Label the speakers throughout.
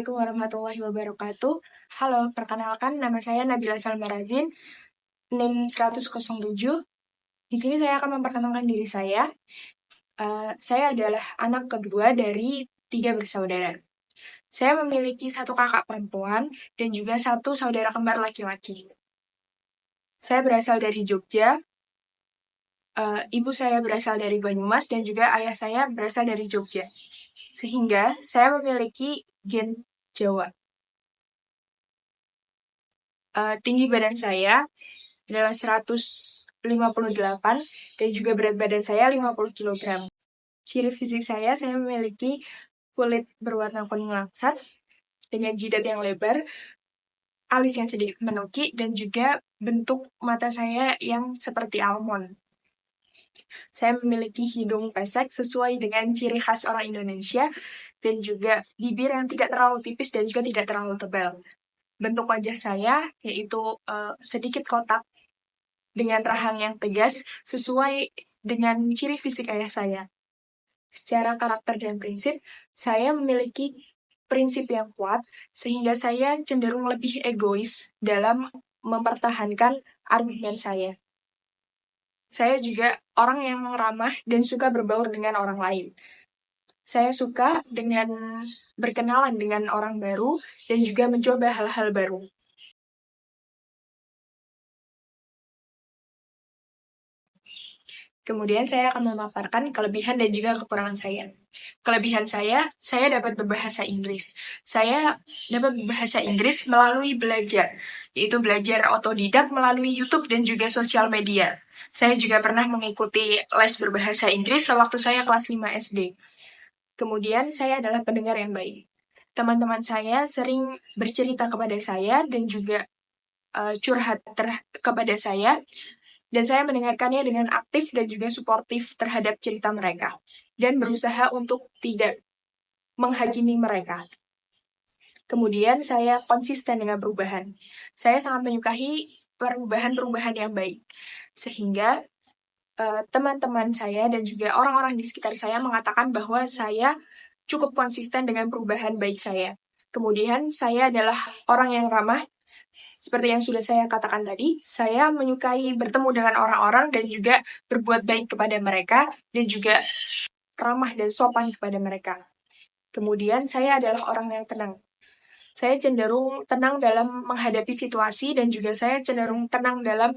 Speaker 1: Assalamualaikum warahmatullahi wabarakatuh. Halo, perkenalkan nama saya Nabila Salma Razin, NIM 10007. Di sini saya akan memperkenalkan diri saya. Saya adalah anak kedua dari 3 bersaudara. Saya memiliki 1 kakak perempuan dan juga 1 saudara kembar laki-laki. Saya berasal dari Jogja, ibu saya berasal dari Banyumas dan juga ayah saya berasal dari Jogja. Sehingga saya memiliki gen Jawa. Tinggi badan saya adalah 158 dan juga berat badan saya 50 kg. Ciri fisik saya memiliki kulit berwarna kuning langsat dengan jidat yang lebar, alis yang sedikit menukik, dan juga bentuk mata saya yang seperti almond. Saya memiliki hidung pesek sesuai dengan ciri khas orang Indonesia dan juga bibir yang tidak terlalu tipis dan juga tidak terlalu tebal. Bentuk wajah saya yaitu sedikit kotak dengan rahang yang tegas sesuai dengan ciri fisik ayah saya. Secara karakter dan prinsip, saya memiliki prinsip yang kuat sehingga saya cenderung lebih egois dalam mempertahankan argumen saya. Saya juga orang yang ramah dan suka berbaur dengan orang lain. Saya suka dengan berkenalan dengan orang baru dan juga mencoba hal-hal baru. Kemudian saya akan memaparkan kelebihan dan juga kekurangan saya. Kelebihan saya dapat berbahasa Inggris. Saya dapat berbahasa Inggris melalui belajar, yaitu belajar otodidak melalui YouTube dan juga sosial media. Saya juga pernah mengikuti les berbahasa Inggris sewaktu saya kelas 5 SD. Kemudian saya adalah pendengar yang baik. Teman-teman saya sering bercerita kepada saya dan juga curhat kepada saya, dan saya mendengarkannya dengan aktif dan juga suportif terhadap cerita mereka, dan berusaha untuk tidak menghakimi mereka. Kemudian saya konsisten dengan perubahan. Saya sangat menyukai perubahan-perubahan yang baik, sehingga teman-teman saya dan juga orang-orang di sekitar saya mengatakan bahwa saya cukup konsisten dengan perubahan baik saya. Kemudian saya adalah orang yang ramah. Seperti yang sudah saya katakan tadi, saya menyukai bertemu dengan orang-orang dan juga berbuat baik kepada mereka dan juga ramah dan sopan kepada mereka. Kemudian saya adalah orang yang tenang. Saya cenderung tenang dalam menghadapi situasi dan juga saya cenderung tenang dalam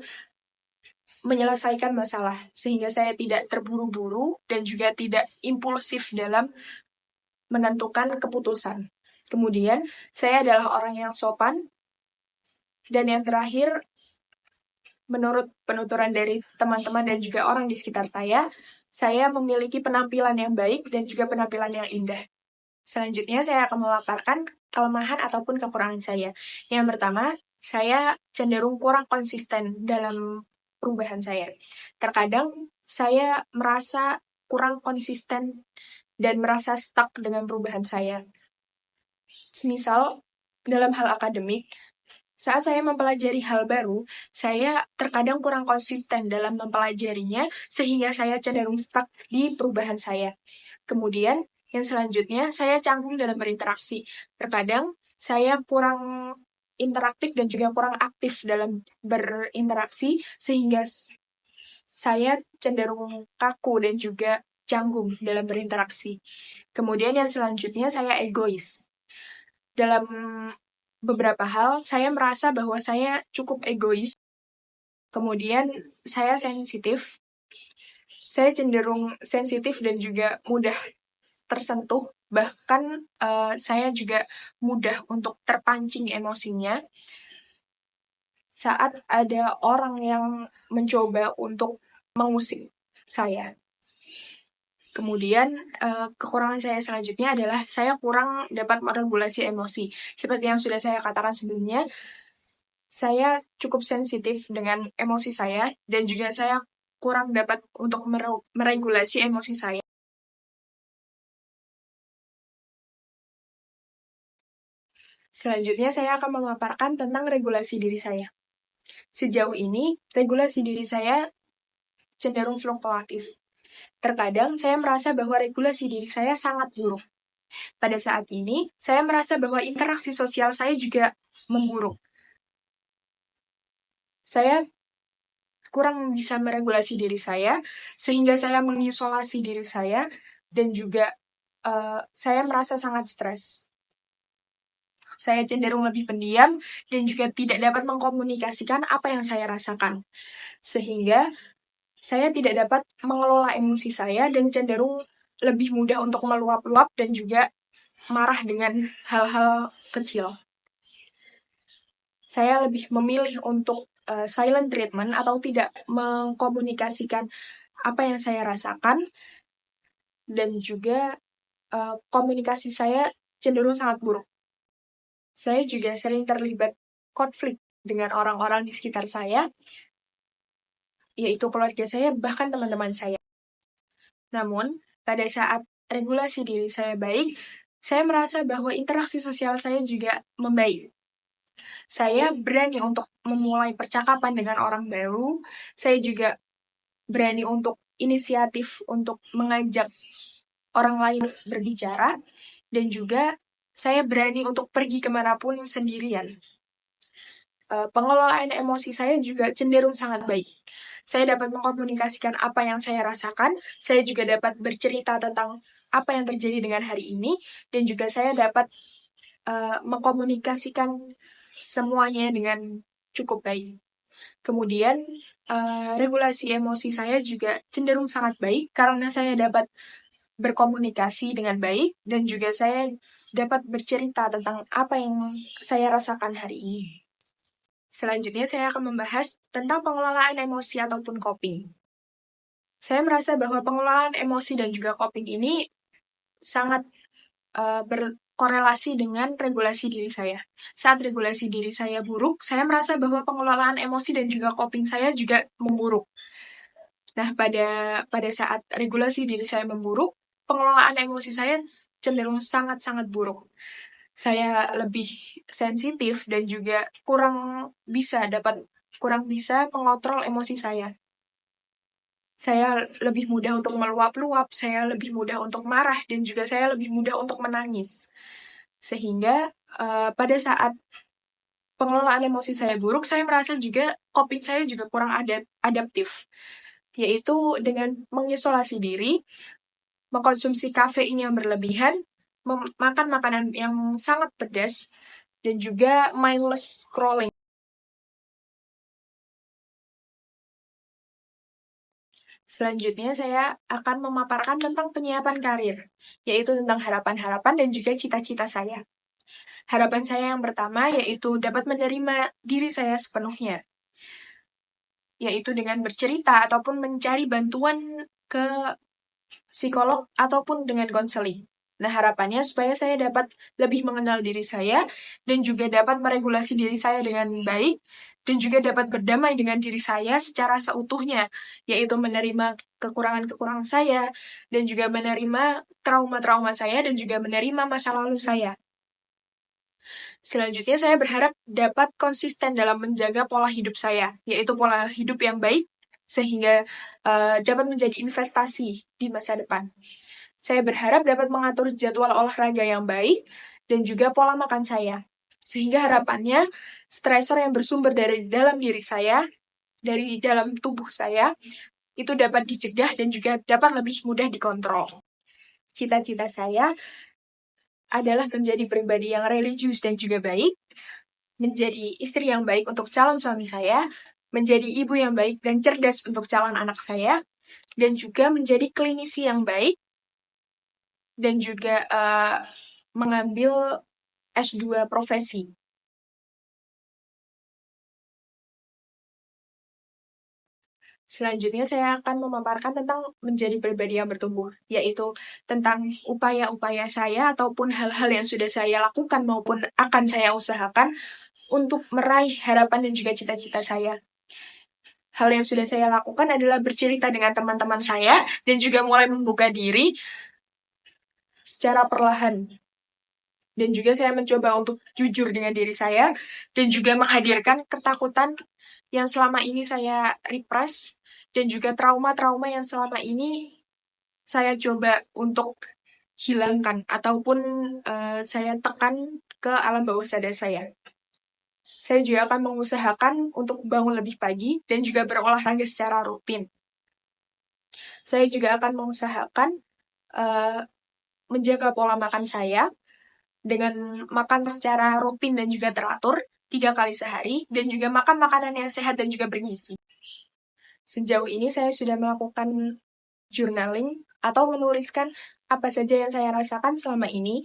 Speaker 1: menyelesaikan masalah, sehingga saya tidak terburu-buru dan juga tidak impulsif dalam menentukan keputusan. Kemudian, saya adalah orang yang sopan. Dan yang terakhir, menurut penuturan dari teman-teman dan juga orang di sekitar saya memiliki penampilan yang baik dan juga penampilan yang indah. Selanjutnya, saya akan memaparkan kelemahan ataupun kekurangan saya. Yang pertama, saya cenderung kurang konsisten dalam perubahan saya. Terkadang, saya merasa kurang konsisten dan merasa stuck dengan perubahan saya. Semisal, dalam hal akademik, saat saya mempelajari hal baru, saya terkadang kurang konsisten dalam mempelajarinya, sehingga saya cenderung stuck di perubahan saya. Kemudian, yang selanjutnya, saya canggung dalam berinteraksi. Terkadang, saya kurang interaktif dan juga kurang aktif dalam berinteraksi, sehingga saya cenderung kaku dan juga canggung dalam berinteraksi. Kemudian yang selanjutnya, saya egois. Dalam beberapa hal, saya merasa bahwa saya cukup egois. Kemudian, saya sensitif. Saya cenderung sensitif dan juga mudah tersentuh. Bahkan, saya juga mudah untuk terpancing emosinya saat ada orang yang mencoba untuk mengusik saya. Kemudian, kekurangan saya selanjutnya adalah saya kurang dapat meregulasi emosi. Seperti yang sudah saya katakan sebelumnya, saya cukup sensitif dengan emosi saya, dan juga saya kurang dapat untuk meregulasi emosi saya. Selanjutnya, saya akan memaparkan tentang regulasi diri saya. Sejauh ini, regulasi diri saya cenderung fluktuatif. Terkadang, saya merasa bahwa regulasi diri saya sangat buruk. Pada saat ini, saya merasa bahwa interaksi sosial saya juga memburuk. Saya kurang bisa meregulasi diri saya, sehingga saya mengisolasi diri saya, dan juga saya merasa sangat stres. Saya cenderung lebih pendiam dan juga tidak dapat mengkomunikasikan apa yang saya rasakan. Sehingga saya tidak dapat mengelola emosi saya dan cenderung lebih mudah untuk meluap-luap dan juga marah dengan hal-hal kecil. Saya lebih memilih untuk silent treatment atau tidak mengkomunikasikan apa yang saya rasakan, dan juga komunikasi saya cenderung sangat buruk. Saya juga sering terlibat konflik dengan orang-orang di sekitar saya, yaitu keluarga saya, bahkan teman-teman saya. Namun, pada saat regulasi diri saya baik, saya merasa bahwa interaksi sosial saya juga membaik. Saya berani untuk memulai percakapan dengan orang baru, saya juga berani untuk inisiatif untuk mengajak orang lain berbicara, dan juga saya berani untuk pergi kemanapun sendirian. Pengelolaan emosi saya juga cenderung sangat baik. Saya dapat mengkomunikasikan apa yang saya rasakan, saya juga dapat bercerita tentang apa yang terjadi dengan hari ini, dan juga saya dapat mengkomunikasikan semuanya dengan cukup baik. Kemudian, regulasi emosi saya juga cenderung sangat baik karena saya dapat berkomunikasi dengan baik, dan juga saya dapat bercerita tentang apa yang saya rasakan hari ini. Selanjutnya, saya akan membahas tentang pengelolaan emosi ataupun coping. Saya merasa bahwa pengelolaan emosi dan juga coping ini sangat berkorelasi dengan regulasi diri saya. Saat regulasi diri saya buruk, saya merasa bahwa pengelolaan emosi dan juga coping saya juga memburuk. Nah, pada saat regulasi diri saya memburuk, pengelolaan emosi saya cenderung sangat-sangat buruk. Saya lebih sensitif dan juga kurang bisa mengontrol emosi saya. Saya lebih mudah untuk meluap-luap, saya lebih mudah untuk marah, dan juga saya lebih mudah untuk menangis. Sehingga pada saat pengelolaan emosi saya buruk, saya merasa juga coping saya juga kurang adaptif. Yaitu dengan mengisolasi diri, mengkonsumsi kafein yang berlebihan, makan makanan yang sangat pedas, dan juga mindless scrolling. Selanjutnya, saya akan memaparkan tentang penyiapan karir, yaitu tentang harapan-harapan dan juga cita-cita saya. Harapan saya yang pertama yaitu dapat menerima diri saya sepenuhnya, yaitu dengan bercerita ataupun mencari bantuan ke psikolog ataupun dengan konseling. Nah, harapannya supaya saya dapat lebih mengenal diri saya dan juga dapat meregulasi diri saya dengan baik, dan juga dapat berdamai dengan diri saya secara seutuhnya, yaitu menerima kekurangan-kekurangan saya, dan juga menerima trauma-trauma saya, dan juga menerima masa lalu saya. Selanjutnya, saya berharap dapat konsisten dalam menjaga pola hidup saya, yaitu pola hidup yang baik, sehingga dapat menjadi investasi di masa depan. Saya berharap dapat mengatur jadwal olahraga yang baik, dan juga pola makan saya. Sehingga harapannya, stresor yang bersumber dari dalam diri saya, dari dalam tubuh saya, itu dapat dicegah dan juga dapat lebih mudah dikontrol. Cita-cita saya adalah menjadi pribadi yang religius dan juga baik, menjadi istri yang baik untuk calon suami saya, menjadi ibu yang baik dan cerdas untuk calon anak saya, dan juga menjadi klinisi yang baik, dan juga mengambil S2 profesi. Selanjutnya, saya akan memaparkan tentang menjadi pribadi yang bertumbuh, yaitu tentang upaya-upaya saya ataupun hal-hal yang sudah saya lakukan maupun akan saya usahakan untuk meraih harapan dan juga cita-cita saya. Hal yang sudah saya lakukan adalah bercerita dengan teman-teman saya dan juga mulai membuka diri secara perlahan. Dan juga saya mencoba untuk jujur dengan diri saya dan juga menghadirkan ketakutan yang selama ini saya repress, dan juga trauma-trauma yang selama ini saya coba untuk hilangkan ataupun saya tekan ke alam bawah sadar saya. Saya juga akan mengusahakan untuk bangun lebih pagi dan juga berolahraga secara rutin. Saya juga akan mengusahakan menjaga pola makan saya dengan makan secara rutin dan juga teratur 3 kali sehari, dan juga makan makanan yang sehat dan juga bergizi. Sejauh ini saya sudah melakukan journaling atau menuliskan apa saja yang saya rasakan selama ini,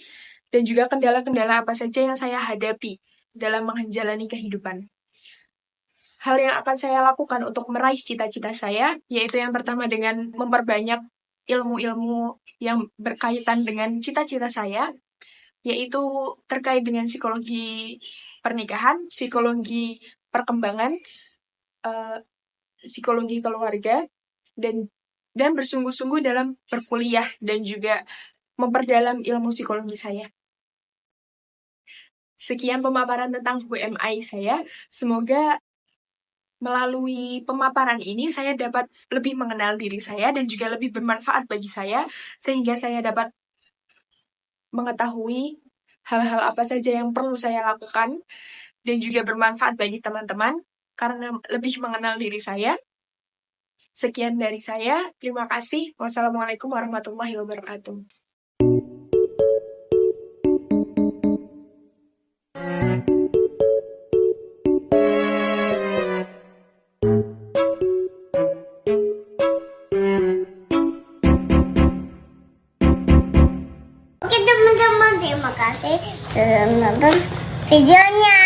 Speaker 1: dan juga kendala-kendala apa saja yang saya hadapi dalam menjalani kehidupan. Hal yang akan saya lakukan untuk meraih cita-cita saya, yaitu yang pertama dengan memperbanyak ilmu-ilmu yang berkaitan dengan cita-cita saya, yaitu terkait dengan psikologi pernikahan, psikologi perkembangan, psikologi keluarga, dan bersungguh-sungguh dalam berkuliah dan juga memperdalam ilmu psikologi saya. Sekian pemaparan tentang who am I saya. Semoga melalui pemaparan ini saya dapat lebih mengenal diri saya dan juga lebih bermanfaat bagi saya, sehingga saya dapat mengetahui hal-hal apa saja yang perlu saya lakukan dan juga bermanfaat bagi teman-teman karena lebih mengenal diri saya. Sekian dari saya. Terima kasih. Wassalamualaikum warahmatullahi wabarakatuh.
Speaker 2: Oke teman-teman, terima kasih sudah menonton videonya.